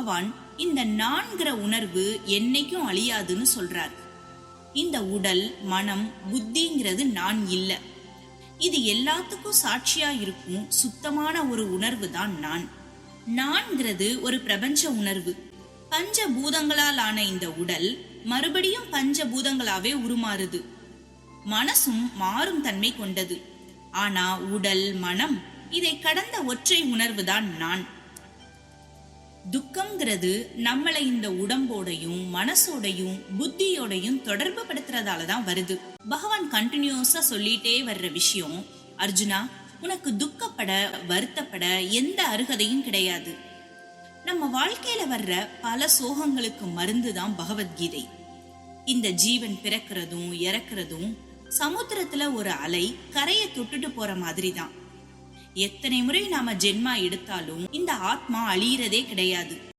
பகவான் இந்த நான்கிற உணர்வு என்னைக்கும் அழியாதுன்னு சொல்றார். இந்த உடல், மனம், புத்திங்கிறது நான் இல்ல. இது எல்லாத்துக்கும் சாட்சியா இருக்கும் சுத்தமான ஒரு உணர்வு தான் நான். நான்கிறது ஒரு பிரபஞ்ச உணர்வு. பஞ்ச பூதங்களால் ஆன இந்த உடல் மறுபடியும் பஞ்ச பூதங்களாவே உருமாறுது. மனசும் மாறும் தன்மை கொண்டது. ஆனா உடல், மனம் இதை கடந்த ஒற்றை உணர்வுதான் நான். துக்கம்ங்கிறது நம்மளை இந்த உடம்போடையும் மனசோடையும் புத்தியோடையும் தொடர்பு படுத்துறதாலதான் வருது. பகவான் கண்டினியூஸா சொல்லிட்டே வர்ற விஷயம், அர்ஜுனா, உனக்கு துக்கப்பட, வருத்தப்பட எந்த அருகதையும் கிடையாது. நம்ம வாழ்க்கையில வர்ற பல சோகங்களுக்கு மருந்துதான் பகவத்கீதை. இந்த ஜீவன் பிறக்கிறதும் இறக்குறதும் சமுத்திரத்துல ஒரு அலை கரையை தொட்டுட்டு போற மாதிரி தான். எத்தனை முறை நாம ஜென்மா எடுத்தாலும் இந்த ஆத்மா அழியறதே கிடையாது.